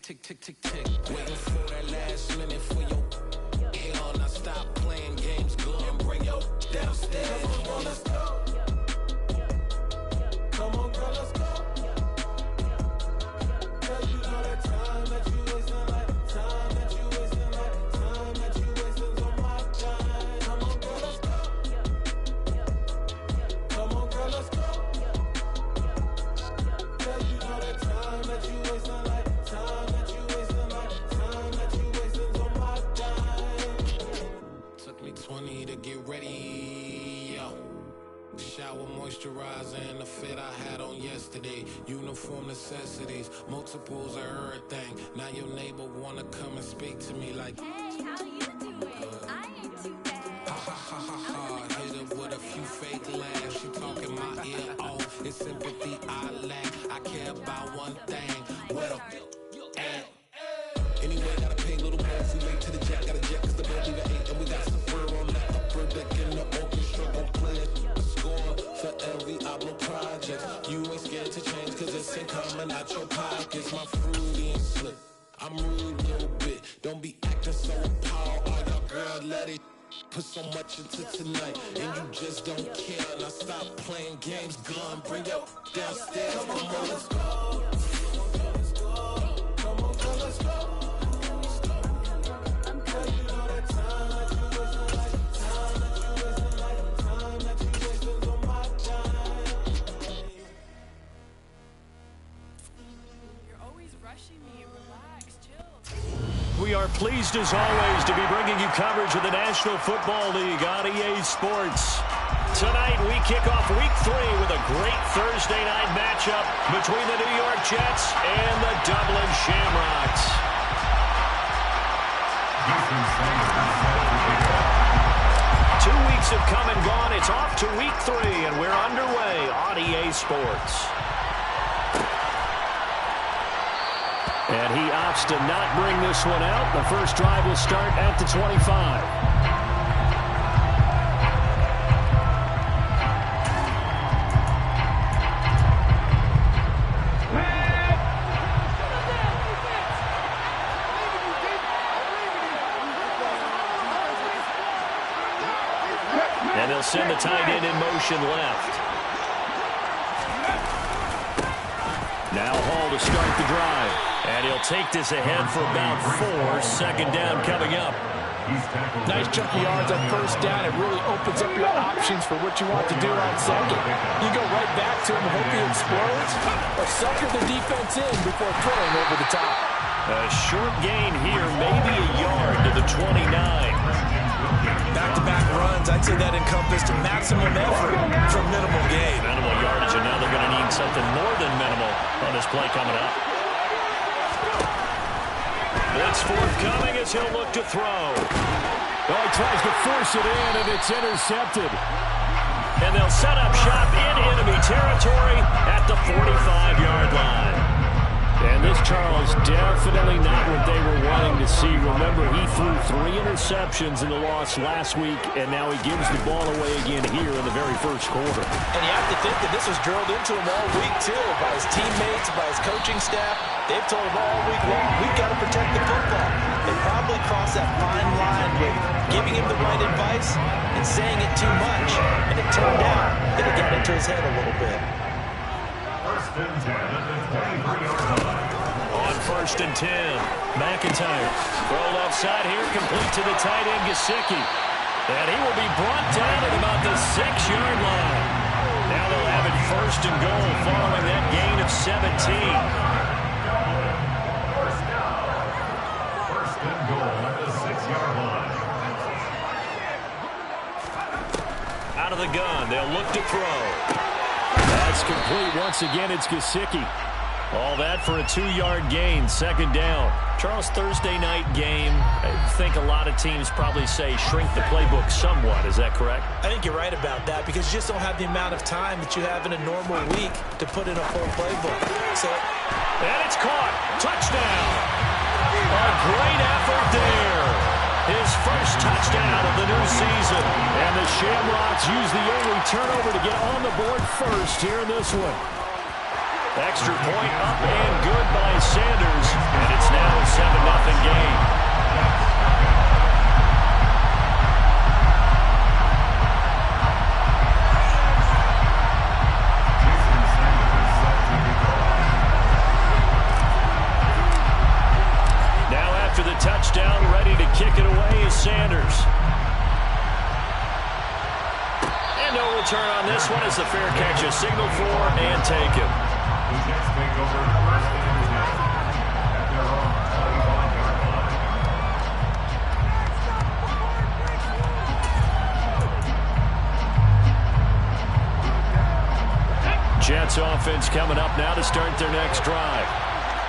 tick, tick, tick, tick. Waiting for that last minute for your hell. Now stop playing games, go and bring your downstairs. Come on, let's go. Come on, girl, let's go. Cause you know that time that you wasting, like time that you wasting, like time that you wasting on my time. Come on, girl, let's go. Come on, girl, let's go. Cause you know that time that you wasting, like time that you wasting, like time that you wasting on my time. Took me 20 to get ready, yo. Shower, moisturizer, and the fit I had on yesterday. Uniform necessities, multiples of everything. Now your neighbor wanna come and speak to me like, hey, how you doing? I ain't too bad. Ha ha ha ha ha. Hit her with a few fake laughs. She talking my ear off. It's sympathy I lack. I care about one thing. Where the at? Anyway, gotta pay a little more if we late to the jack. Got a jet cause the boat leave at 8. And we got some fur on that upper deck in the orchestra. Gon' play it. Score for every Oblo project. You ain't scared to change cause it's ain't coming out your pockets. My fruity and slip. I'm rude a little bit. Don't be acting so appalled. All y'all girl let it put so much into tonight. And you just don't care. Now stop playing games. Gun, bring your downstairs. Come on, girl, let's go. Come on, girl, let's go. Cause you know that time that you wasting, like time that you wasting, like time that you wasting on my time. You're always rushing me. Relax, chill. We are pleased as always to be bringing you coverage of the National Football League on EA Sports. Tonight we kick off Week 3 with a great Thursday night matchup between the New York Jets and the Dublin Shamrocks. 2 weeks have come and gone. It's off to Week 3, and we're underway on EA Sports. And he opts to not bring this one out. The first drive will start at the 25. And they'll send the tight end in motion left. Now Hall to start the drive. And he'll take this ahead for about 4. Second down coming up. Nice chunk of yards on first down. It really opens up your options for what you want to do on second. You go right back to him and hope he explodes, or sucker the defense in before throwing over the top. A short gain here, maybe a yard to the 29. Back-to-back runs, I'd say that encompassed maximum effort for minimal gain. Minimal yardage, and now they're going to need something more than minimal on this play coming up. Blitz forthcoming as he'll look to throw. Well, he tries to force it in, and it's intercepted. And they'll set up shop in enemy territory at the 45-yard line. And this, Charles, definitely not what they were wanting to see. Remember, he threw 3 interceptions in the loss last week, and now he gives the ball away again here in the very first quarter. And you have to think that this was drilled into him all week, too, by his teammates, by his coaching staff. They've told him all week long, we've got to protect the football. They probably crossed that fine line with giving him the right advice and saying it too much. And it turned out that it got into his head a little bit. On first and 10, McIntyre. Throw left side here, complete to the tight end, Gesicki. And he will be brought down at about the 6-yard line. Now they'll have it first and goal following that gain of 17. First and goal at the 6-yard line. Out of the gun, they'll look to throw. That's complete once again. It's Gesicki. All that for a 2-yard gain, second down. Charles, Thursday night game, I think a lot of teams probably say shrink the playbook somewhat. Is that correct? I think you're right about that because you just don't have the amount of time that you have in a normal week to put in a full playbook. And it's caught. Touchdown. A great effort there. His first touchdown of the new season. And the Shamrocks use the only turnover to get on the board first here in this one. Extra point up and good by Sanders. And it's now Kick it away is Sanders. And no return on this one as the fair catch is signaled for and taken. The Jets make over first and 10 at their own 21-yard line. Jets offense coming up now to start their next drive.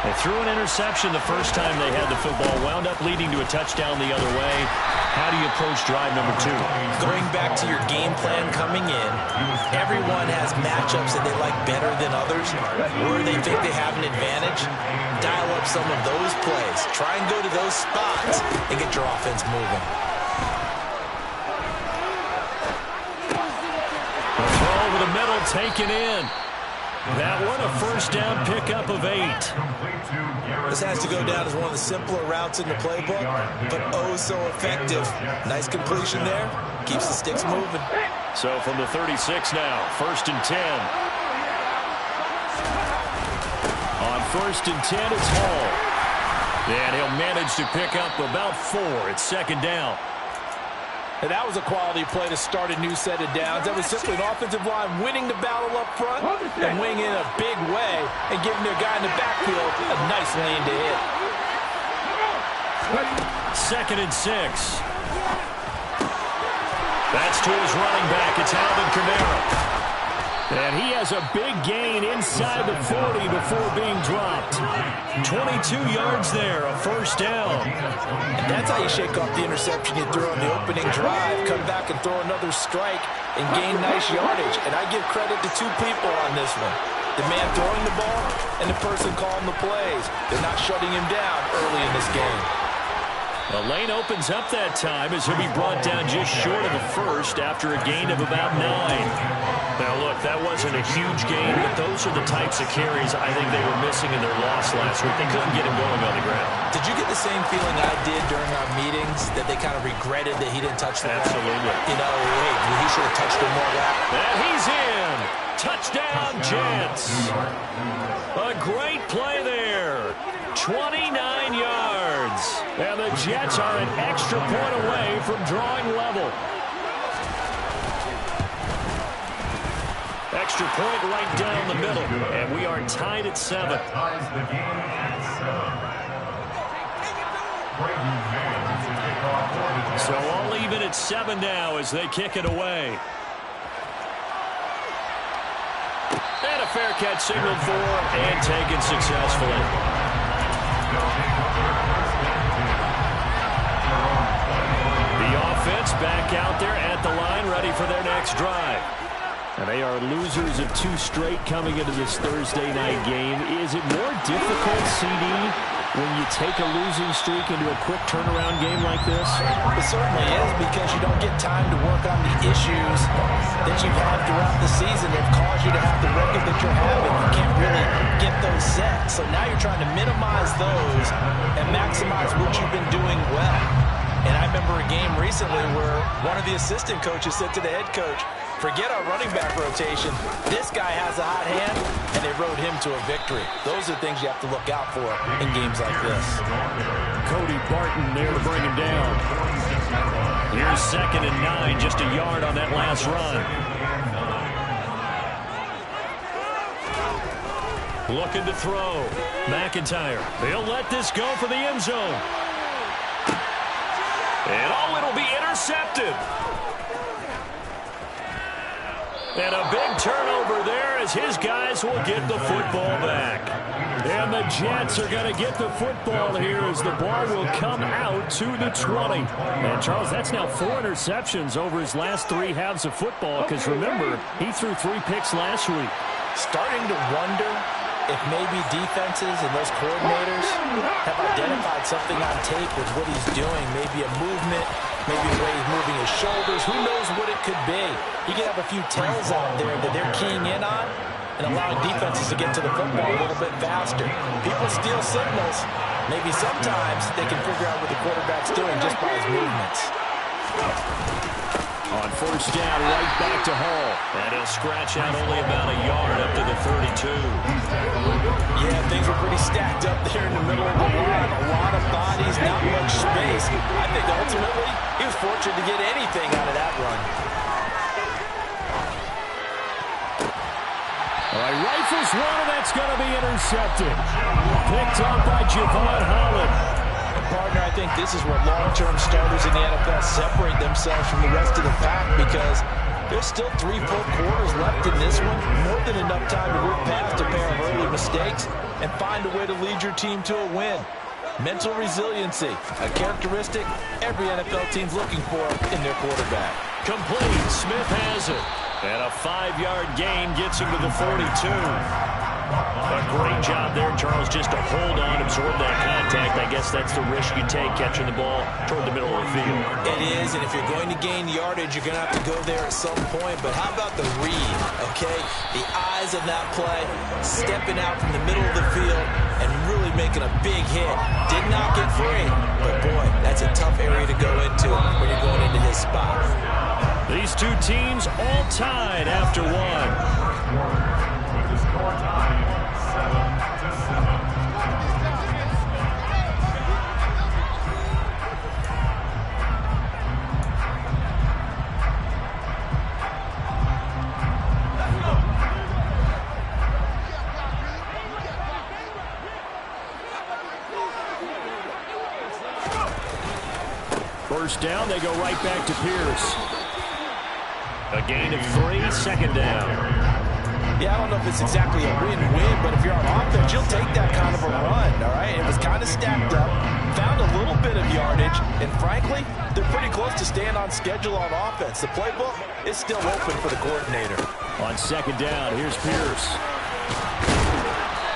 They threw an interception the first time they had the football, wound up leading to a touchdown the other way. How do you approach drive number 2? Going back to your game plan coming in, everyone has matchups that they like better than others, or they think they have an advantage. Dial up some of those plays. Try and go to those spots and get your offense moving. The throw over the middle taken in. That one a first down pickup of 8. This has to go down as one of the simpler routes in the playbook, but oh so effective. Nice completion there. Keeps the sticks moving. So from the 36 now, 1st and 10. On 1st and 10, it's Hall. And he'll manage to pick up about 4. It's 2nd down. And that was a quality play to start a new set of downs. That was simply an offensive line winning the battle up front and winning in a big way and giving their guy in the backfield a nice lane to hit. 2nd and 6. That's to his running back. It's Alvin Kamara. And he has a big gain inside the 40 before being dropped. 22 yards there, a first down. And that's how you shake off the interception you threw on the opening drive. Come back and throw another strike and gain nice yardage. And I give credit to 2 people on this one. The man throwing the ball and the person calling the plays. They're not shutting him down early in this game. The lane opens up that time as he'll be brought down just short of a first after a gain of about 9. Now, look, that wasn't a huge gain, but those are the types of carries I think they were missing in their loss last week. They couldn't get him going on the ground. Did you get the same feeling I did during our meetings, that they kind of regretted that he didn't touch the ball? Absolutely. You know, hey, he should have touched him more back. And he's in. Touchdown, Jets. A great play there. 29 yards. And the Jets are an extra point away from drawing level. Extra point right down the middle. And we are tied at 7. That ties the game at 7. So all even at 7 now as they kick it away. And a fair catch signaled for and taken successfully. The offense back out there at the line, ready for their next drive. And they are losers of 2 straight coming into this Thursday night game. Is it more difficult, CD, when you take a losing streak into a quick turnaround game like this? It certainly is, because you don't get time to work on the issues that you've had throughout the season that caused you to have the record that you're having. You can't really get those set. So now you're trying to minimize those and maximize what you've been doing well. And I remember a game recently where one of the assistant coaches said to the head coach, forget our running back rotation. This guy has a hot hand, and they rode him to a victory. Those are things you have to look out for in games like this. Cody Barton there to bring him down. Here's 2nd and 9, just a yard on that last run. Looking to throw. McIntyre. They'll let this go for the end zone. And it'll be intercepted. And a big turnover there as his guys will get the football back. And the Jets are going to get the football here as the ball will come out to the 20. And, Charles, that's now 4 interceptions over his last 3 halves of football because, remember, he threw 3 picks last week. Starting to wonder if maybe defenses and those coordinators have identified something on tape with what he's doing. Maybe a movement, maybe the way he's moving his shoulders. Who knows what it could be? He could have a few tells out there that they're keying in on and allowing defenses to get to the football a little bit faster. People steal signals. Maybe sometimes they can figure out what the quarterback's doing just by his movements. On 1st down, right back to Hall. And he'll scratch out only about a yard up to the 32. Yeah, things were pretty stacked up there in the middle of the line. A lot of bodies, not much space. I think didn't get anything out of that run. All right, rifles one, and that's going to be intercepted. Picked up by Javon Holland. Partner, I think this is where long-term starters in the NFL separate themselves from the rest of the pack, because there's still 3 full quarters left in this one. More than enough time to move past a pair of early mistakes and find a way to lead your team to a win. Mental resiliency, a characteristic every NFL team's looking for in their quarterback. Complete. Smith has it. And a 5-yard gain gets him to the 42. A great job there, Charles, just to hold on, absorb that contact. I guess that's the risk you take, catching the ball toward the middle of the field. It is, and if you're going to gain yardage, you're going to have to go there at some point. But how about the read, okay? The eyes of that play, stepping out from the middle of the field and really making a big hit. Did not get free, but boy, that's a tough area to go into when you're going into his spot. These two teams all tied after one. With the score tied 7-7. First down, they go right back to Pierce. A gain of 3, second down. Yeah, I don't know if it's exactly a win-win, but if you're on offense, you'll take that kind of a run, all right? It was kind of stacked up, found a little bit of yardage, and frankly, they're pretty close to staying on schedule on offense. The playbook is still open for the coordinator. On second down, here's Pierce.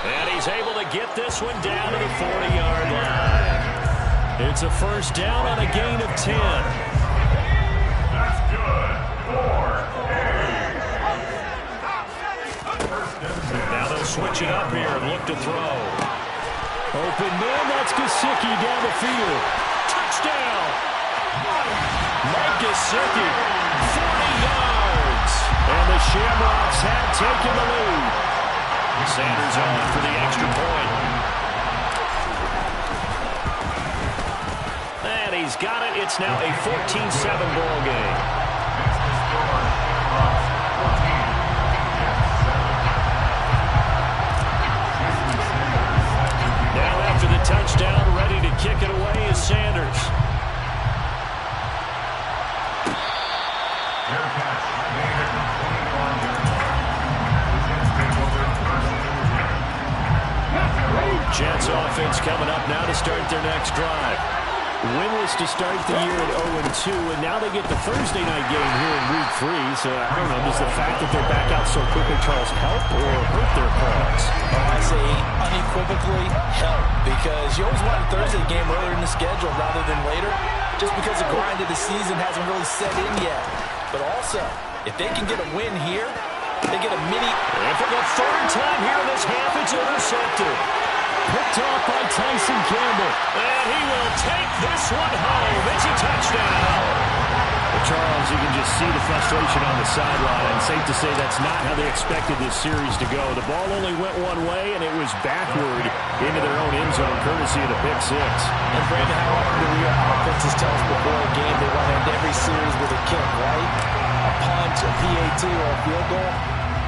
And he's able to get this one down to the 40-yard line. It's a first down on a gain of 10. That's good. 4. Now they'll switch it up here and look to throw. Open man, that's Gesicki down the field. Touchdown! Mike Gesicki, 40 yards. And the Shamrocks have taken the lead. Sanders on for the extra point. And he's got it. It's now a 14-7 ball game. Touchdown, ready to kick it away is Sanders. Jets offense coming up now to start their next drive. Winless to start the year at 0-2, and now they get the Thursday night game here in Week 3. So, I don't know, does the fact that they're back out so quickly, Charles, help or hurt their cause? Oh, I say unequivocally help, because you always want a Thursday game earlier in the schedule rather than later, just because the grind of the season hasn't really set in yet. But also, if they can get a win here, they get a mini... And for the third time here in this half, it's intercepted. Picked off by Tyson Campbell. And he will take this one home. It's a touchdown. Well, Charles, you can just see the frustration on the sideline. And safe to say that's not how they expected this series to go. The ball only went one way, and it was backward into their own end zone, courtesy of the pick six. And Brandon, how often do your offenses tell us before a game they want to end every series with a kick, right? A punt, a PAT, or a field goal.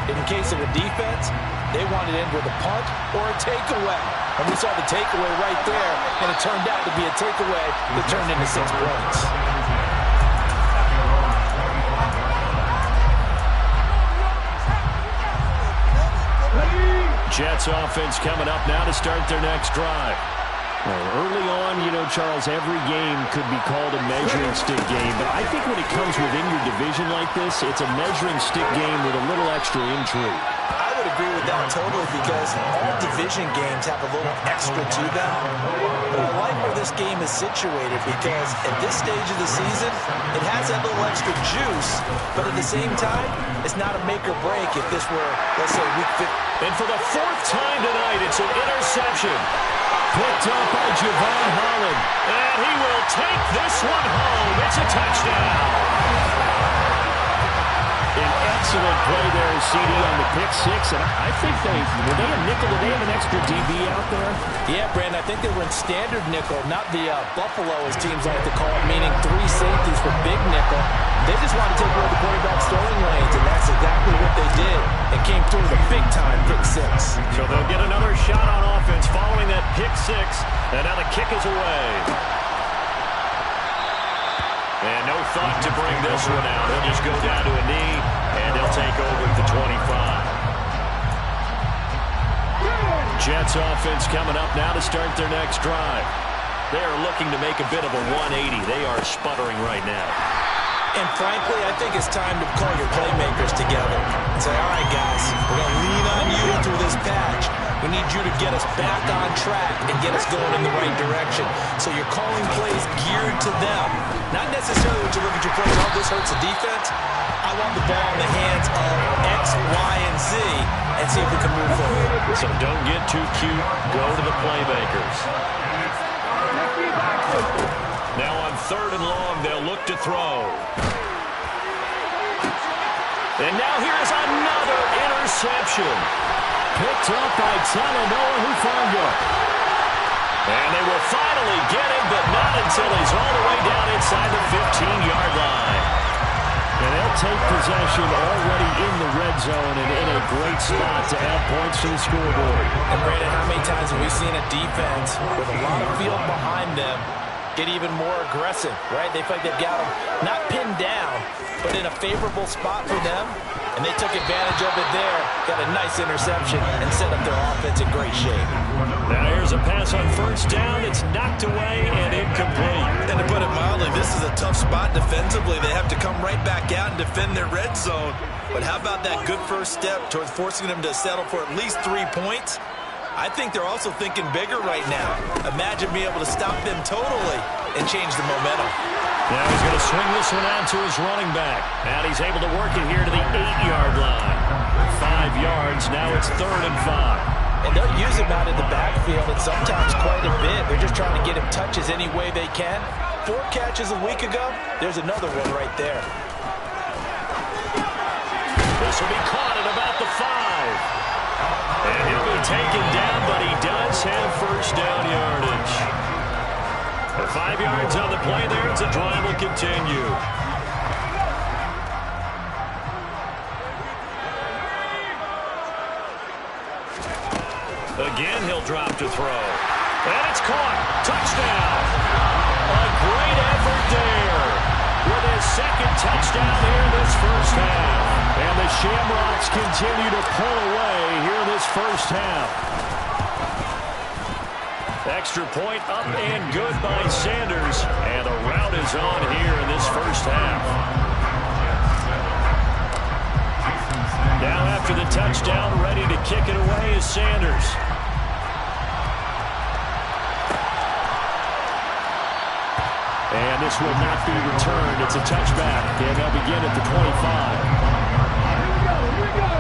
In case of a defense, they wanted to end with a punt or a takeaway. And we saw the takeaway right there, and it turned out to be a takeaway that turned into 6 points. Jets offense coming up now to start their next drive. Well, early on, you know, Charles, every game could be called a measuring stick game, but I think when it comes within your division like this, it's a measuring stick game with a little extra intrigue. I would agree with that totally, because all division games have a little extra to them. But I like where this game is situated, because at this stage of the season, it has that little extra juice, but at the same time, it's not a make or break if this were, let's say, week 5. And for the 4th time tonight, it's an interception. Picked up by Javon Holland. And he will take this one home. It's a touchdown. An Excellent play there, CD, on the pick six. And I think were they a nickel? Did they have an extra DB out there? Yeah, Brandon, I think they were in standard nickel, not the Buffalo, as teams like to call it, meaning 3 safeties for big nickel. They just wanted to take away the quarterback's throwing lanes, and that's exactly what they did. It came through with a big-time pick six. So they'll get another shot on offense following that pick six. And now the kick is away. And no thought to bring this one out. He'll just go down to a knee, and he'll take over at the 25. Jets offense coming up now to start their next drive. They are looking to make a bit of a 180. They are sputtering right now. And frankly, I think it's time to call your playmakers together and say, all right, guys, we're going to lean on you through this patch. We need you to get us back on track and get us going in the right direction. So you're calling plays geared to them. Not necessarily when you look at your plays, oh, this hurts the defense. I want the ball in the hands of X, Y, and Z and see if we can move forward. So don't get too cute. Go to the playmakers. Now on 3rd and long, they'll look to throw. And now here's another interception. Picked up by Talanoa Hufanga. And they will finally get him, but not until he's all the way down inside the 15-yard line. And they'll take possession already in the red zone and in a great spot to add points to the scoreboard. And Brandon, how many times have we seen a defense with a lot of field behind them get even more aggressive, right? They feel like they've got them not pinned down, but in a favorable spot for them, and they took advantage of it there, got a nice interception, and set up their offense in great shape. Now here's a pass on 1st down. It's knocked away and incomplete. And to put it mildly, this is a tough spot defensively. They have to come right back out and defend their red zone. But how about that good first step towards forcing them to settle for at least 3 points? I think they're also thinking bigger right now. Imagine being able to stop them totally and change the momentum. Now he's going to swing this one out to his running back. And he's able to work it here to the 8-yard line. 5 yards. Now it's 3rd and 5. And they'll use him out in the backfield, and sometimes quite a bit. They're just trying to get him touches any way they can. 4 catches a week ago. There's another one right there. This will be caught at about the 5. And he'll be taken down, but he does have 1st down yardage. 5 yards on the play there as the drive will continue. Again, he'll drop to throw. And it's caught. Touchdown. A great effort there with his 2nd touchdown here in this 1st half. And the Shamrocks continue to pull away here in this 1st half. Extra point up and good by Sanders. And the rout is on here in this 1st half. Now after the touchdown, ready to kick it away is Sanders. And this will not be returned. It's a touchback. And they'll begin at the 25.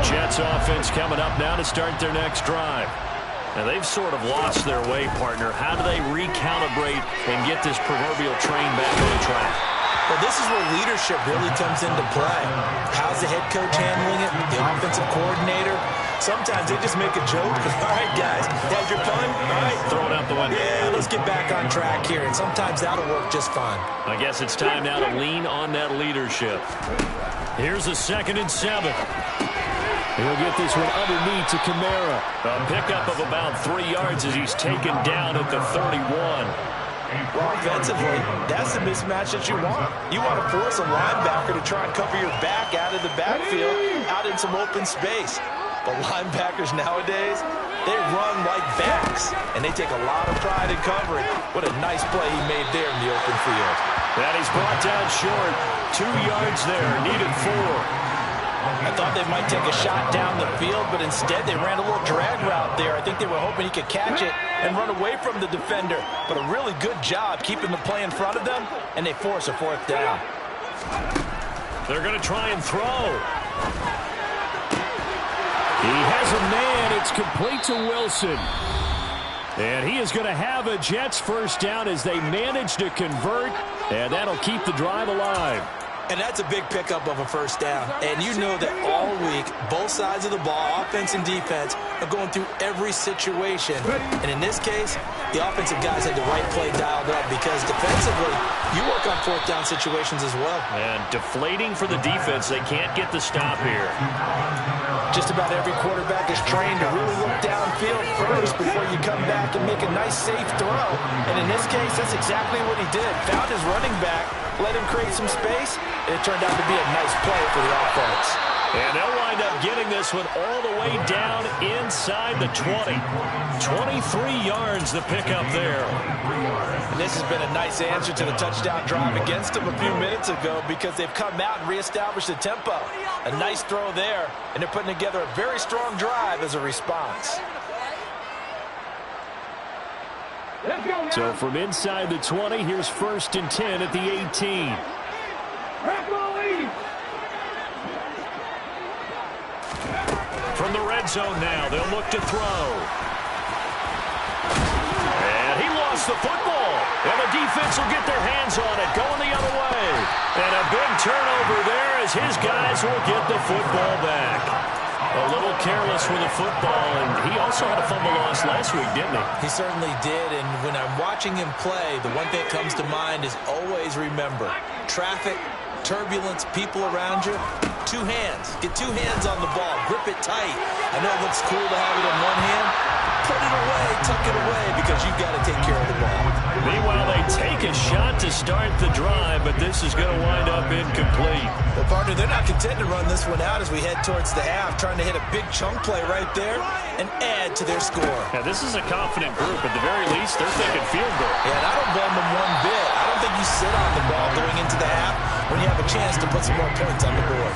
Jets offense coming up now to start their next drive. And they've sort of lost their way, partner. How do they recalibrate and get this proverbial train back on track? Well, this is where leadership really comes into play. How's the head coach handling it? The offensive coordinator? Sometimes they just make a joke. All right, guys, had your fun? All right. Throw it out the window. Yeah, let's get back on track here. And sometimes that'll work just fine. I guess it's time now to lean on that leadership. Here's a 2nd and 7. He'll get this one underneath to Kamara. A pickup of about 3 yards as he's taken down at the 31. Well, offensively, that's the mismatch that you want. You want to force a linebacker to try and cover your back out of the backfield, out in some open space. But linebackers nowadays, they run like backs, and they take a lot of pride in covering. What a nice play he made there in the open field. And he's brought down short. 2 yards there, needed 4. I thought they might take a shot down the field, but instead they ran a little drag route there. I think they were hoping he could catch it and run away from the defender. But a really good job keeping the play in front of them, and they force a 4th down. They're going to try and throw. He has a man. It's complete to Wilson. And he is going to have a Jets 1st down as they manage to convert, and that'll keep the drive alive. And that's a big pickup of a first down. And you know that all week, both sides of the ball, offense and defense, are going through every situation. And in this case, the offensive guys had the right play dialed up because defensively, you work on fourth down situations as well. And deflating for the defense. They can't get the stop here. Just about every quarterback is trained to really look downfield first before you come back and make a nice, safe throw. And in this case, that's exactly what he did. Found his running back, let him create some space, and it turned out to be a nice play for the offense. And they'll wind up getting this one all the way down inside the 20. 23 yards the pickup there. And this has been a nice answer to the touchdown drive against them a few minutes ago because they've come out and reestablished the tempo. A nice throw there, and they're putting together a very strong drive as a response. So from inside the 20, here's 1st and 10 at the 18. From the red zone now, they'll look to throw. And he lost the football. And the defense will get their hands on it, going the other way. And a big turnover there as his guys will get the football back. A little careless with the football, and he also had a fumble loss last week, didn't he? He certainly did, and when I'm watching him play, the one thing that comes to mind is always remember, traffic, turbulence, people around you, 2 hands. Get 2 hands on the ball. Grip it tight. I know it looks cool to have it in one hand. Put it away, tuck it away, because you've got to take care of the ball. Meanwhile, they take a shot to start the drive, but this is going to wind up incomplete. Well, partner, they're not content to run this one out as we head towards the half, trying to hit a big chunk play right there and add to their score. Yeah, this is a confident group. At the very least, they're thinking field goal. Yeah, and I don't blame them one bit. I don't think you sit on the ball going into the half when you have a chance to put some more points on the board.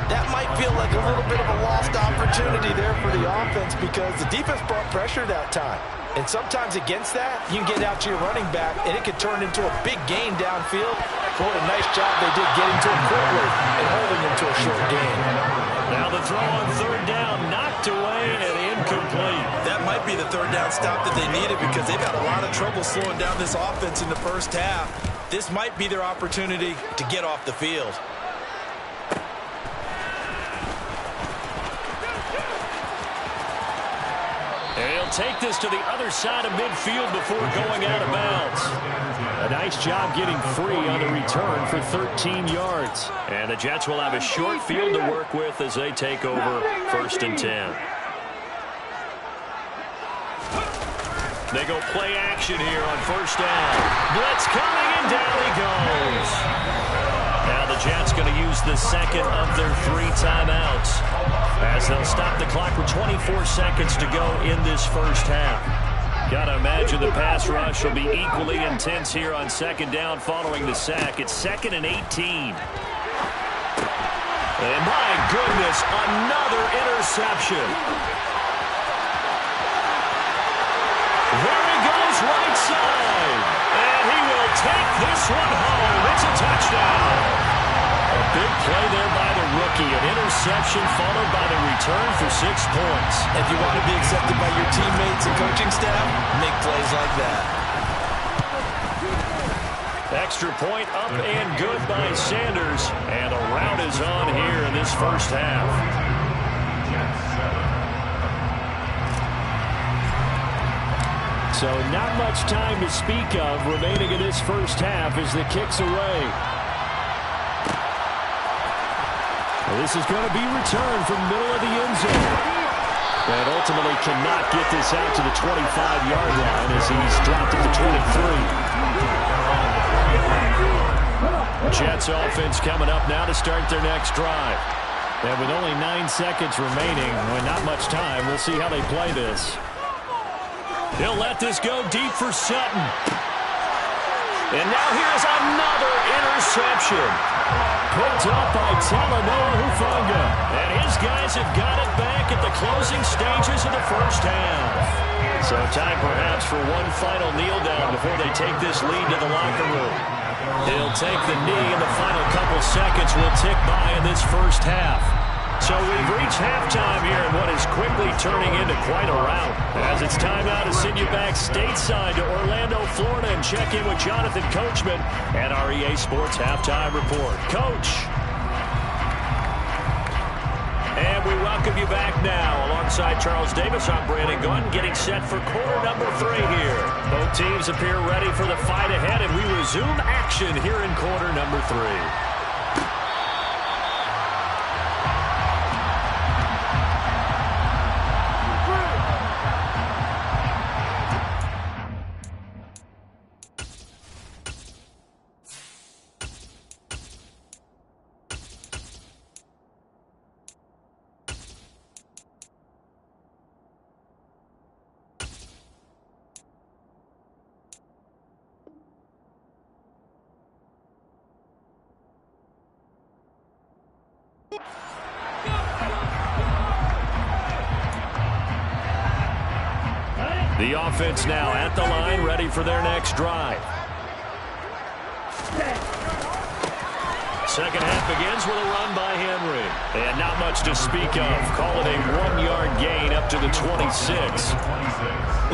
That might feel like a little bit of a lost opportunity there for the offense because the defense brought pressure that time. And sometimes against that, you can get out to your running back, and it can turn into a big gain downfield. But what a nice job they did getting to him quickly and holding him to a short gain. Now the throw on 3rd down, knocked away and incomplete. That might be the 3rd down stop that they needed because they've had a lot of trouble slowing down this offense in the first half. This might be their opportunity to get off the field. And he'll take this to the other side of midfield before going out of bounds. A nice job getting free on the return for 13 yards. And the Jets will have a short field to work with as they take over 1st and 10. They go play action here on 1st down. Blitz coming, and down he goes. Now the Jets going to use the second of their 3 timeouts as they'll stop the clock with 24 seconds to go in this first half. Got to imagine the pass rush will be equally intense here on 2nd down following the sack. It's 2nd and 18. And my goodness, another interception. There he goes right side. And he will take this one home. It's a touchdown. A big play there by the rookie. An interception followed by the return for 6 points. If you want to be accepted by your teammates and coaching staff, make plays like that. Extra point up and good by Sanders. And a rout is on here in this first half. So not much time to speak of remaining in this first half as the kick's away. Well, this is going to be returned from middle of the end zone. And ultimately cannot get this out to the 25-yard line as he's dropped at the 23. Jets offense coming up now to start their next drive. And with only 9 seconds remaining, with not much time, we'll see how they play this. He'll let this go deep for Sutton. And now here's another interception. Picked up by Talanoa Hufanga. And his guys have got it back at the closing stages of the first half. So time perhaps for one final kneel down before they take this lead to the locker room. He'll take the knee, and the final couple seconds will tick by in this first half. So we've reached halftime here in what is quickly turning into quite a rout. As it's time now to send you back stateside to Orlando, Florida, and check in with Jonathan Coachman at our EA Sports Halftime Report. Coach. And we welcome you back now. Alongside Charles Davis, I'm Brandon Gunn, getting set for quarter number 3 here. Both teams appear ready for the fight ahead, and we resume action here in quarter number 3. The offense now at the line, ready for their next drive. Second half begins with a run by Henry. And not much to speak of. Call it a 1-yard gain up to the 26.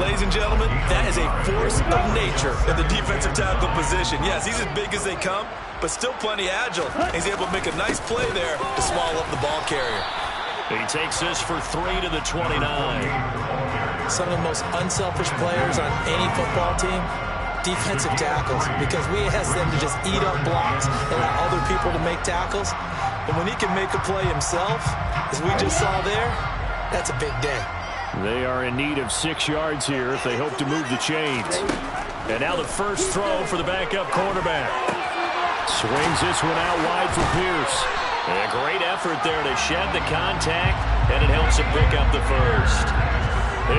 Ladies and gentlemen, that is a force of nature in the defensive tackle position. Yes, he's as big as they come, but still plenty agile. He's able to make a nice play there to swallow up the ball carrier. He takes this for 3 to the 29. Some of the most unselfish players on any football team, defensive tackles, because we ask them to just eat up blocks and allow other people to make tackles. And when he can make a play himself, as we just saw there, that's a big day. They are in need of 6 yards here if they hope to move the chains. And now the first throw for the backup quarterback. Swings this one out wide for Pierce. And a great effort there to shed the contact, and it helps him pick up the first.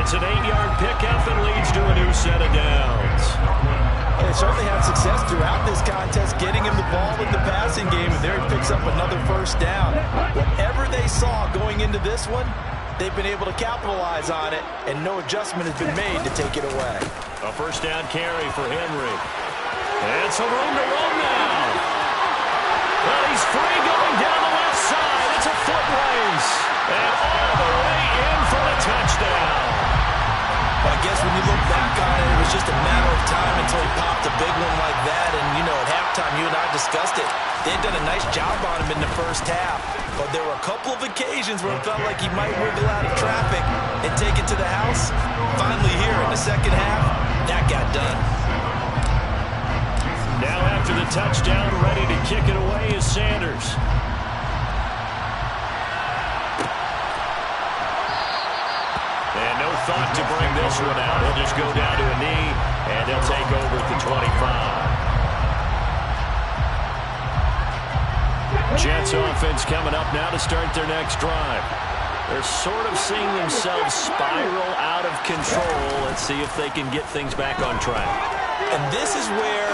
It's an 8-yard pickup and leads to a new set of downs. And they certainly had success throughout this contest, getting him the ball in the passing game, and there he picks up another first down. Whatever they saw going into this one, they've been able to capitalize on it, and no adjustment has been made to take it away. A first down carry for Henry. And some room to run now. Well, he's free going down the left side. It's a foot race. And all the way in for the touchdown. Well, I guess when you look back on it, it was just a matter of time until he popped a big one like that. And, you know, at halftime, you and I discussed it. They had done a nice job on him in the first half. But there were a couple of occasions where it felt like he might wiggle out of traffic and take it to the house. Finally here in the second half, that got done. Now after the touchdown, ready to kick it away is Sanders. And no thought to bring this one out. He'll just go down to a knee, and they'll take over at the 25. Jets offense coming up now to start their next drive. They're sort of seeing themselves spiral out of control. Let's see if they can get things back on track. And this is where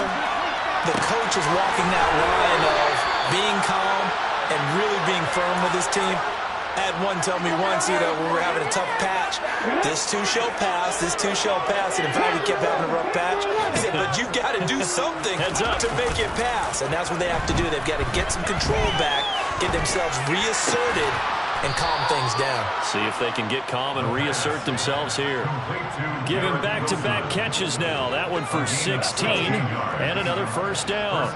the coach is walking that line of being calm and really being firm with his team. I had one tell me once, you know, when we were having a tough patch, this too shall pass, this too shall pass, and in fact, we kept having a rough patch. He said, but you got to do something to make it pass, and that's what they have to do. They've got to get some control back, get themselves reasserted, and calm things down. See if they can get calm and reassert themselves here. Giving back-to-back catches now. That one for 16, and another first down.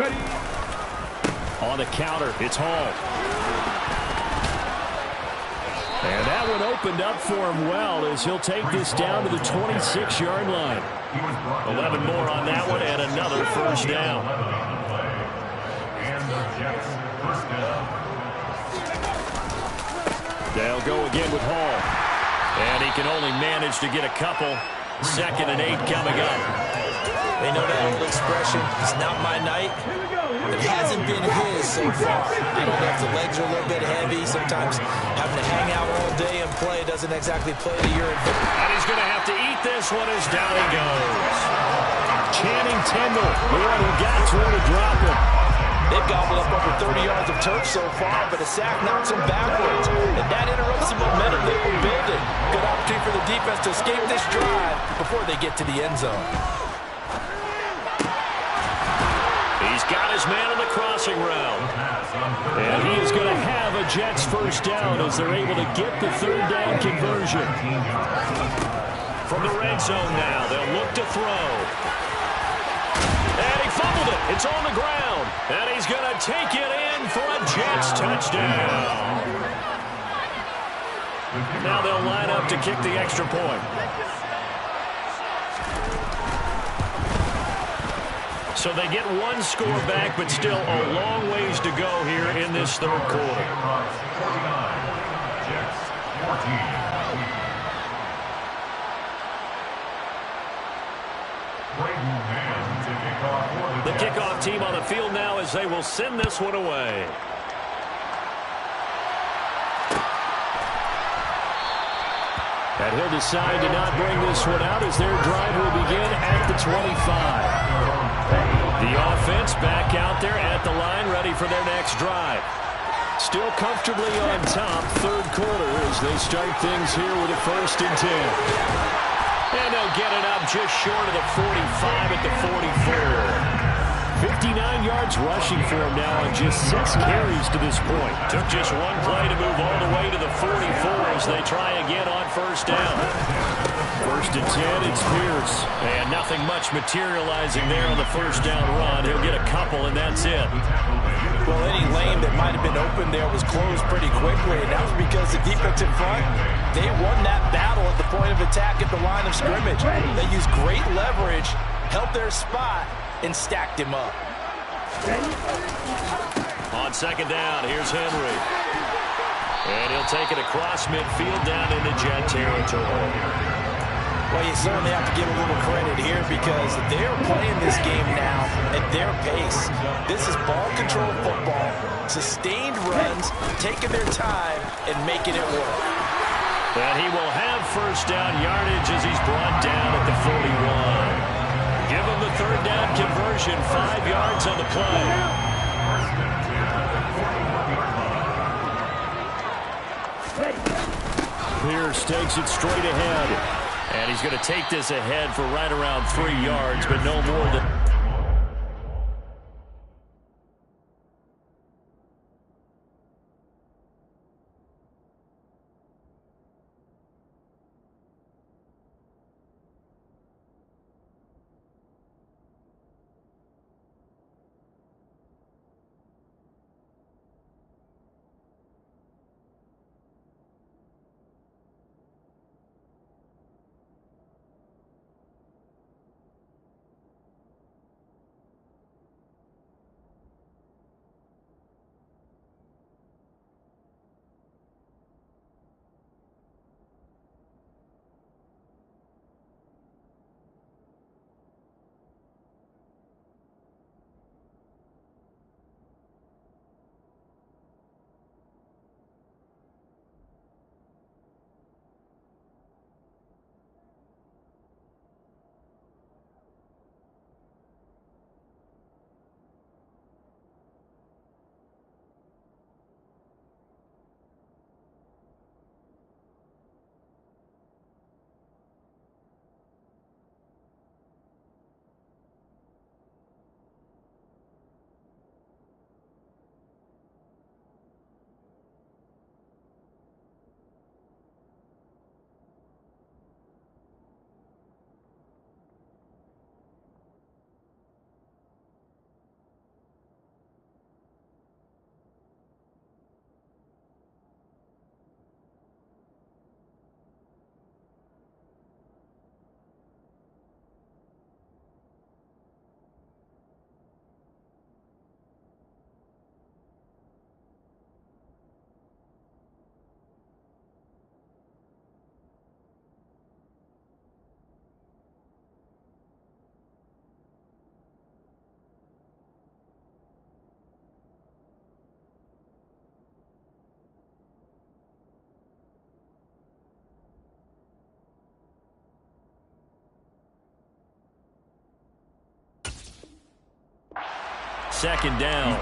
Ready. On the counter, it's Hall. And that one opened up for him well as he'll take this down to the 26-yard line. 11 more on that one and another first down. They'll go again with Hall. And he can only manage to get a couple. 2nd and 8 coming up. They know that old expression, it's not my night. It hasn't been his so far. I don't know if the legs are a little bit heavy. Sometimes having to hang out all day and play doesn't exactly play to your advantage. And he's going to have to eat this one as down he goes. Channing Tindall, the one who got through to drop him. They've gobbled up over 30 yards of turf so far, but a sack knocks them backwards. And that interrupts the momentum they were building. Good opportunity for the defense to escape this drive before they get to the end zone. He's got his man on the crossbar. passing route. And he is going to have a Jets first down as they're able to get the third down conversion. From the red zone now, they'll look to throw. And he fumbled it. It's on the ground. And he's going to take it in for a Jets touchdown. Now they'll line up to kick the extra point. So they get one score back, but still a long ways to go here in this third quarter. The kickoff team on the field now as they will send this one away. And he'll decide to not bring this one out as their drive will begin at the 25. The offense back out there at the line, ready for their next drive. Still comfortably on top, third quarter as they start things here with a 1st and 10. And they'll get it up just short of the 45 at the 44. 59 yards rushing for him now on just 6 carries to this point. Took just one play to move all the way to the 44 as they try again on 1st down. 1st and 10, it's Pierce. And nothing much materializing there on the 1st down run. He'll get a couple, and that's it. Well, any lane that might have been open there was closed pretty quickly, and that was because the defense in front, they won that battle at the point of attack at the line of scrimmage. They used great leverage, held their spot, and stacked him up. On 2nd down, here's Henry. And he'll take it across midfield down into Jet territory. Well, you certainly have to give a little credit here because they're playing this game now at their pace. This is ball control football, sustained runs, taking their time and making it work. And he will have 1st down yardage as he's brought down at the 41. Give him the 3rd down conversion, 5 yards on the play. Pierce takes it straight ahead. And he's going to take this ahead for right around 3 yards, but no more than... Second down.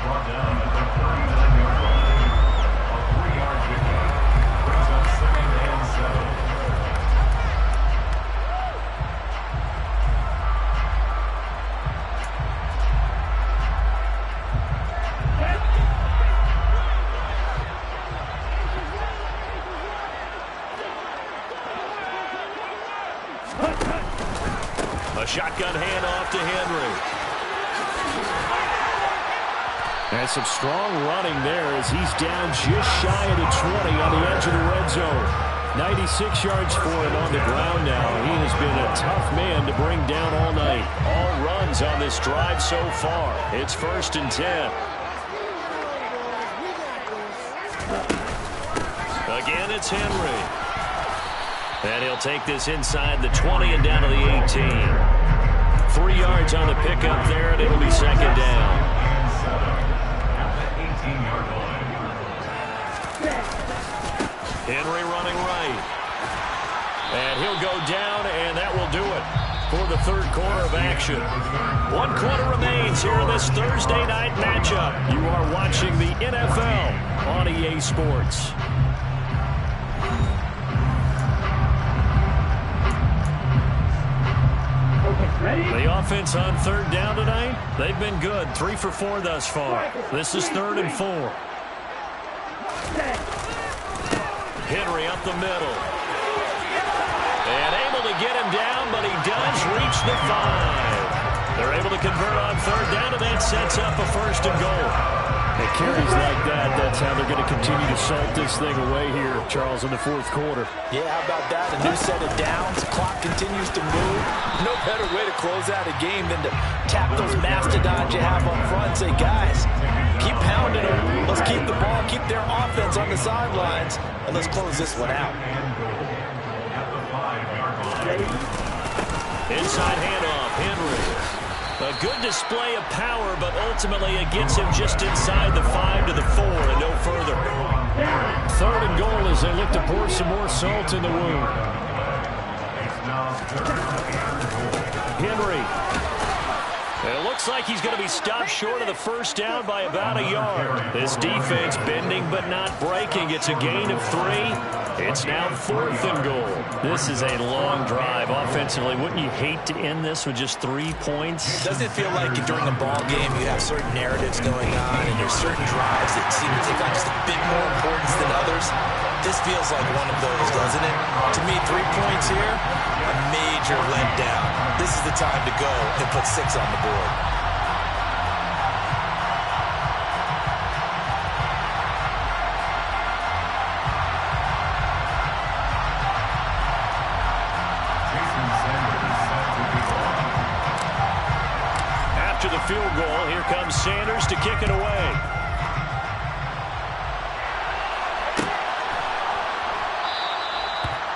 A shotgun handoff to Henry. And some strong running there as he's down just shy of the 20 on the edge of the red zone. 96 yards for him on the ground now. He has been a tough man to bring down all night. All runs on this drive so far. It's 1st and 10. Again, it's Henry. And he'll take this inside the 20 and down to the 18. 3 yards on the pickup there, and it'll be 2nd down. Henry running right. And he'll go down, and that will do it for the 3rd quarter of action. 1 quarter remains here in this Thursday night matchup. You are watching the NFL on EA Sports. The offense on 3rd down tonight, they've been good. 3 for 4 thus far. This is 3rd and 4. Henry up the middle. And able to get him down, but he does reach the 5. They're able to convert on 3rd down, and that sets up a 1st and goal. At carries like that, that's how they're going to continue to salt this thing away here, Charles, in the 4th quarter. Yeah, how about that? A new set of downs. Clock continues to move. No better way to close out a game than to tap those mastodons you have up front and say, guys, keep pounding them. Let's keep the ball, keep their offense on the sidelines, and let's close this one out. Inside handoff, Henry. A good display of power, but ultimately it gets him just inside the 5 to the 4 and no further. 3rd and goal as they look to pour some more salt in the wound. Henry. It looks like he's going to be stopped short of the 1st down by about a yard. This defense bending but not breaking. It's a gain of 3. It's now 4th and goal. This is a long drive offensively. Wouldn't you hate to end this with just 3 points? Doesn't it feel like during a ball game you have certain narratives going on and there's certain drives that seem to take on just a bit more importance than others? This feels like one of those, doesn't it? To me, 3 points here, a major letdown. This is the time to go and put 6 on the board. After the field goal, here comes Sanders to kick it away.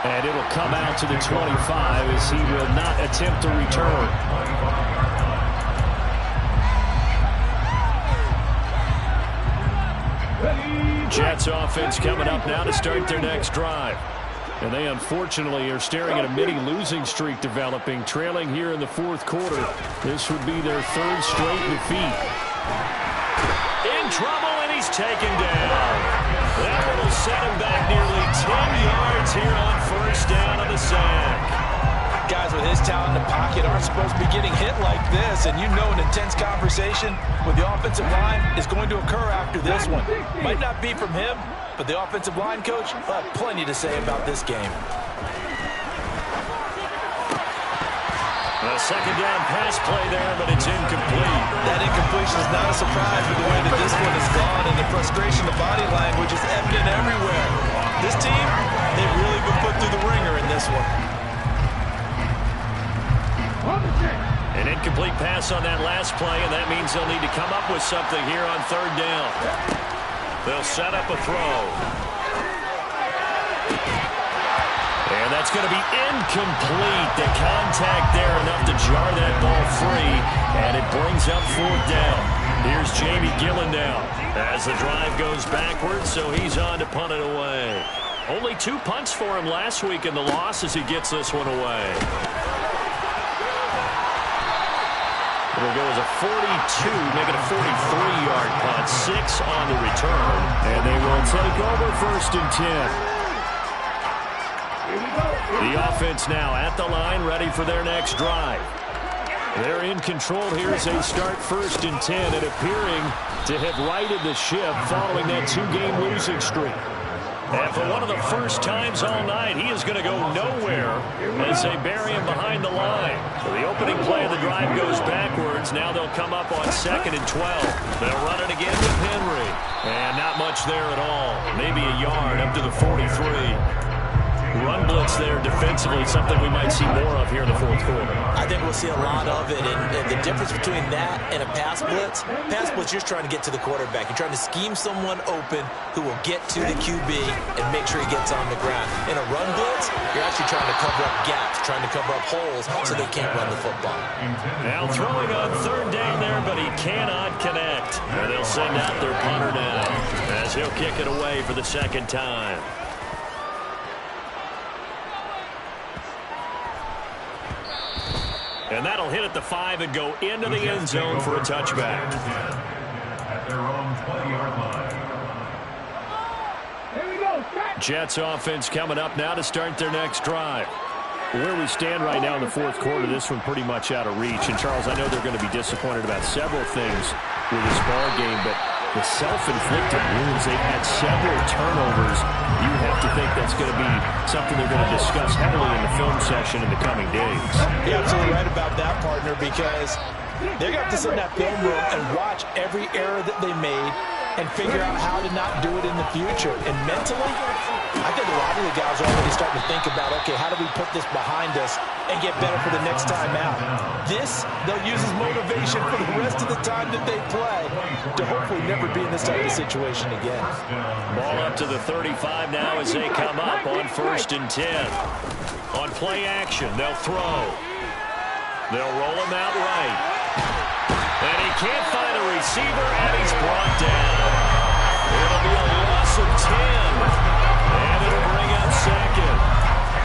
And it'll come out to the 25 as he will not attempt to return. Jets offense coming up now to start their next drive. And they unfortunately are staring at a mini losing streak developing, trailing here in the 4th quarter. This would be their 3rd straight defeat. In trouble, and he's taken down. That one will set him back nearly 10 yards here on 1st down on the sack. Guys with his talent in the pocket aren't supposed to be getting hit like this, and you know an intense conversation with the offensive line is going to occur after this one. Might not be from him, but the offensive line coach will have plenty to say about this game. A 2nd down pass play there, but it's incomplete. That incompletion is not a surprise with the way that this one has gone, and the frustration, the body language is evident everywhere. This team, they've really been put through the ringer in this one. An incomplete pass on that last play, and that means they'll need to come up with something here on 3rd down. They'll set up a throw. And that's going to be incomplete. The contact there enough to jar that ball free, and it brings up 4th down. Here's Jamie Gillen now as the drive goes backwards, so he's on to punt it away. Only 2 punts for him last week in the loss as he gets this one away. It'll go as a 42, make it a 43-yard punt, 6 on the return, and they will take over 1st and 10. The offense now at the line, ready for their next drive. They're in control here as they start 1st and 10 and appearing to have righted the ship following that 2-game losing streak. And for one of the first times all night, he is going to go nowhere as they bury him behind the line. So the opening play of the drive goes backwards. Now they'll come up on 2nd and 12. They'll run it again with Henry. And not much there at all. Maybe a yard up to the 43. Run blitz there defensively, something we might see more of here in the fourth quarter. I think we'll see a lot of it, and the difference between that and a pass blitz, you're just trying to get to the quarterback. You're trying to scheme someone open who will get to the QB and make sure he gets on the ground. In a run blitz, you're actually trying to cover up gaps, trying to cover up holes so they can't run the football. Now throwing on 3rd down there, but he cannot connect. And they'll send out their punter now as he'll kick it away for the 2nd time. And that'll hit at the 5 and go into the end zone for a touchback. At their own 20-yard line. Jets offense coming up now to start their next drive. Where we stand right now in the fourth quarter, this one pretty much out of reach. And, Charles, I know they're going to be disappointed about several things with this ball game, but the self-inflicted wounds, they've had several turnovers. You have to think that's going to be something they're going to discuss heavily in the film session in the coming days. You're absolutely right about that, partner, because they're going to have to sit in that film room and watch every error that they made and figure out how to not do it in the future. And mentally, I think a lot of the guys are already starting to think about, okay, how do we put this behind us and get better for the next time out? This, they'll use as motivation for the rest of the time that they play to hopefully never be in this type of situation again. Ball up to the 35 now as they come up on 1st and 10. On play action, they'll throw. They'll roll him out right. And he can't find a receiver, and he's brought down. It'll be a loss of 10. And it'll bring up 2nd.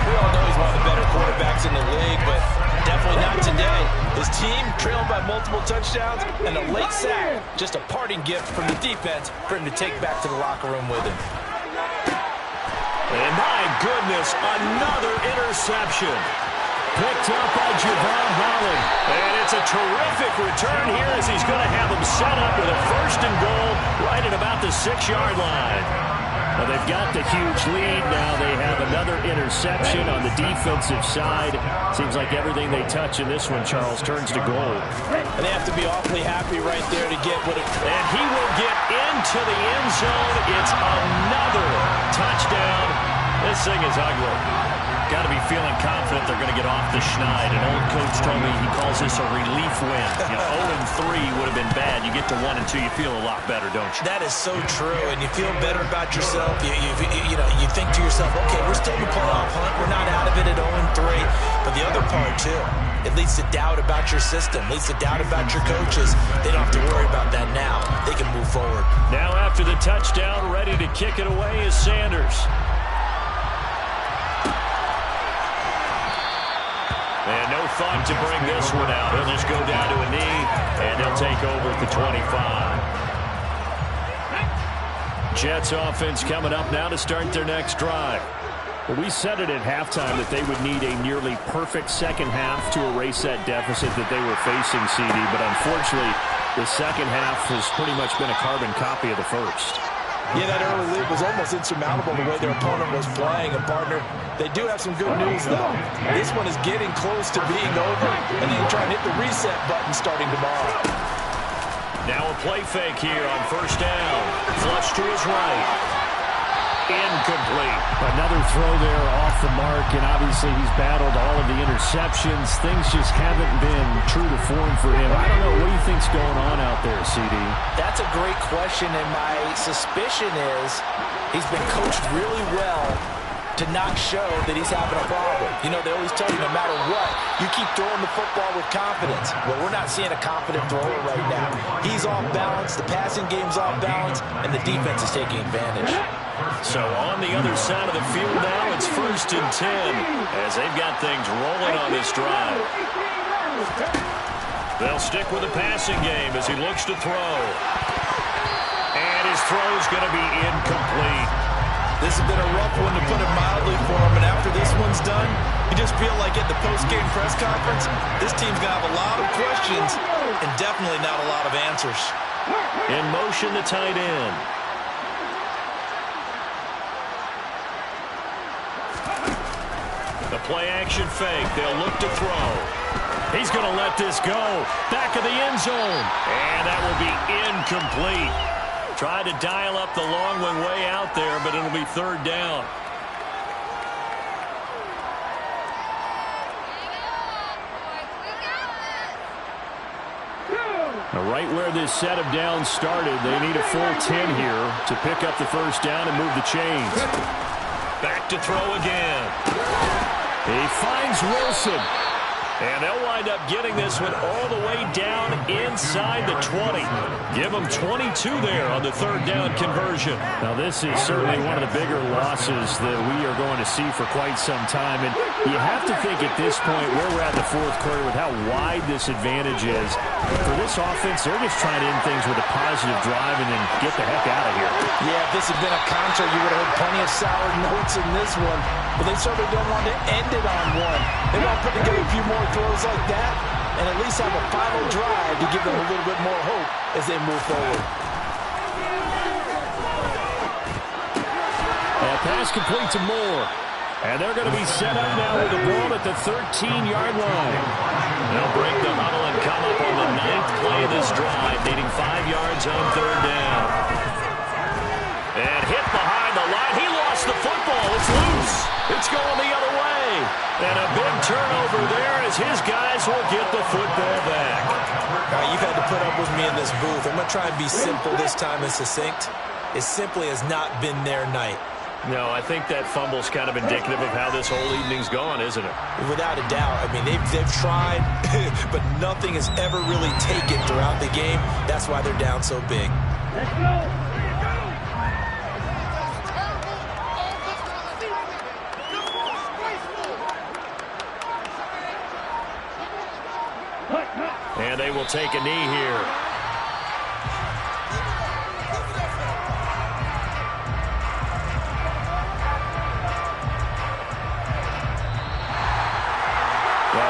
We all know he's one of the better quarterbacks in the league, but definitely not today. His team trailed by multiple touchdowns, and a late sack, just a parting gift from the defense for him to take back to the locker room with him. And my goodness, another interception. Picked up by Javon Holland. And it's a terrific return here as he's going to have them set up with a 1st and goal right at about the 6-yard line. Well, they've got the huge lead. Now they have another interception on the defensive side. Seems like everything they touch in this one, Charles, turns to gold. And they have to be awfully happy right there to get what it... And he will get into the end zone. It's another touchdown. This thing is ugly. Got to be feeling confident they're going to get off the schneid. An old coach told me he calls this a relief win. 0-3 would have been bad. You get to 1 and 2, you feel a lot better, don't you? That is so true, and you feel better about yourself. You think to yourself, okay, we're still in the playoff hunt. We're not out of it at 0-3. But the other part, too, it leads to doubt about your system, leads to doubt about your coaches. They don't have to worry about that now. They can move forward. Now after the touchdown, ready to kick it away is Sanders. And no thought to bring this one out. He'll just go down to a knee, and they'll take over at the 25. Jets offense coming up now to start their next drive. Well, we said it at halftime that they would need a nearly perfect second half to erase that deficit that they were facing, CD. But unfortunately, the second half has pretty much been a carbon copy of the first. Yeah, that early lead was almost insurmountable the way their opponent was playing. And, partner, they do have some good news, though. This one is getting close to being over, and they can try and hit the reset button starting tomorrow. Now a play fake here on 1st down. Flush to his right. Incomplete. Another throw there off the mark, and obviously he's battled all of the interceptions. Things just haven't been true to form for him. I don't know. What do you think's going on out there, CD? That's a great question, and my suspicion is he's been coached really well to not show that he's having a problem. You know, they always tell you no matter what, you keep throwing the football with confidence. Well, we're not seeing a confident thrower right now. He's off balance, the passing game's off balance, and the defense is taking advantage. So on the other side of the field now, it's 1st and 10 as they've got things rolling on this drive. They'll stick with the passing game as he looks to throw. And his throw's going to be incomplete. This has been a rough one, to put it mildly, for him. And after this one's done, you just feel like at the post-game press conference, this team's going to have a lot of questions and definitely not a lot of answers. In motion, the tight end. The play-action fake. They'll look to throw. He's going to let this go. Back of the end zone. And that will be incomplete. Tried to dial up the long one way out there, but it'll be third down. Now, right where this set of downs started, they need a full 10 here to pick up the first down and move the chains. Back to throw again. He finds Wilson. And they'll wind up getting this one all the way down inside the 20. Give them 22 there on the third down conversion. Now, this is certainly one of the bigger losses that we are going to see for quite some time. And you have to think at this point where we're at in the fourth quarter with how wide this advantage is. For this offense, they're just trying to end things with a positive drive and then get the heck out of here. Yeah, if this had been a concert, you would have heard plenty of sour notes in this one. But they certainly don't want to end it on one. They want to put together a few more throws like that and at least have a final drive to give them a little bit more hope as they move forward. A pass complete to Moore. And they're going to be set up now with the ball at the 13-yard line. They'll break the huddle and come up on the 9th play of this drive, needing 5 yards on third down. And hit behind the line. He lost the football. It's loose. It's going the other way. And a big turnover there as his guys will get the football back. All right, you've had to put up with me in this booth. I'm going to try and be simple this time and succinct. It simply has not been their night. No, I think that fumble's kind of indicative of how this whole evening's gone, isn't it? Without a doubt. I mean, they've tried, but nothing has ever really taken throughout the game. That's why they're down so big. Let's go. And they will take a knee here.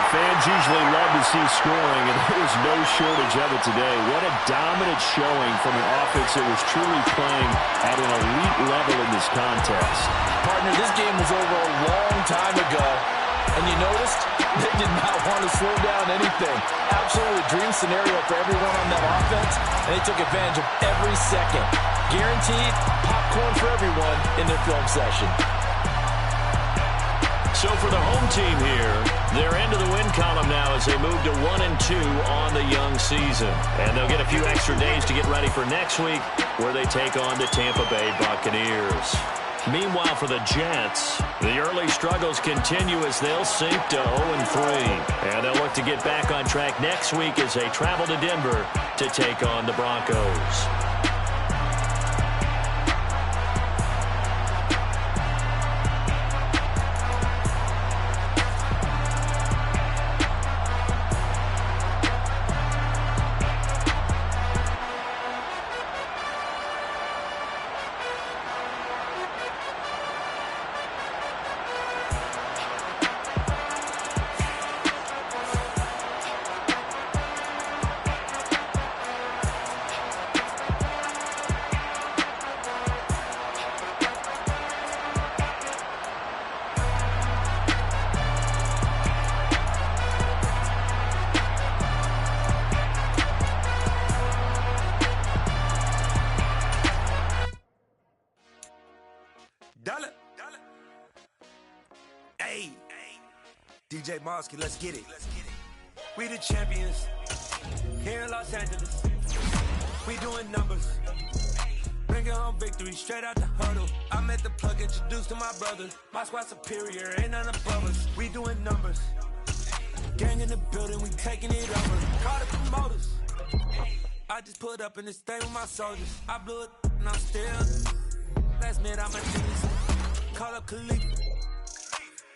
Fans usually love to see scoring, and there was no shortage of it today. What a dominant showing from an offense that was truly playing at an elite level in this contest. Partner, this game was over a long time ago, and you noticed they did not want to slow down anything. Absolutely a dream scenario for everyone on that offense, and they took advantage of every second. Guaranteed popcorn for everyone in their film session. So for the home team here, they're into the win column now as they move to 1-2 on the young season. And they'll get a few extra days to get ready for next week where they take on the Tampa Bay Buccaneers. Meanwhile, for the Jets, the early struggles continue as they'll sink to 0-3. And they'll look to get back on track next week as they travel to Denver to take on the Broncos. DJ Mosky, let's get it. We the champions here in Los Angeles. We doing numbers. Bringing home victory straight out the huddle. I met the plug, introduced to my brother. My squad superior, ain't none above us. We doing numbers. Gang in the building, we taking it over. Call the promoters. I just put up in this thing with my soldiers. I blew it and I'm still. Last minute, I'm a genius. Call up Khalifa.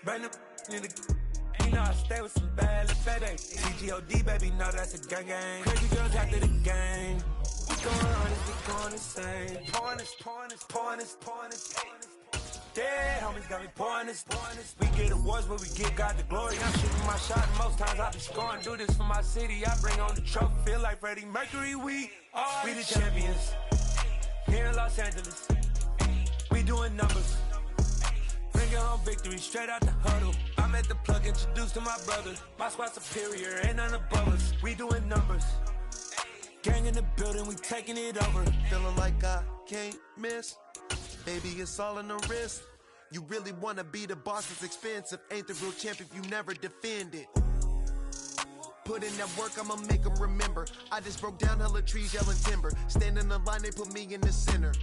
Bring the in the. You know I stay with some bad baby. CGOD, baby, know that's a gang gang. Crazy girls after the game. We going on this, we going insane. Pouring this. Dead homies got me pouring this. We get awards, but we give God the glory. I'm shooting my shot, and most times I be scoring. Do this for my city, I bring on the trophy. Feel like Freddie Mercury, we the champions. Here in Los Angeles, we doing numbers. Bringing home victory straight out the huddle. I'm at the plug, introduced to my brother. My squad superior, ain't none above us. We doing numbers. Gang in the building, we taking it over. Feeling like I can't miss. Baby, it's all in the wrist. You really wanna be the boss, it's expensive. Ain't the real champ if you never defend it. Put in that work, I'ma make them remember. I just broke down hella trees, yelling timber. Stand in the line, they put me in the center.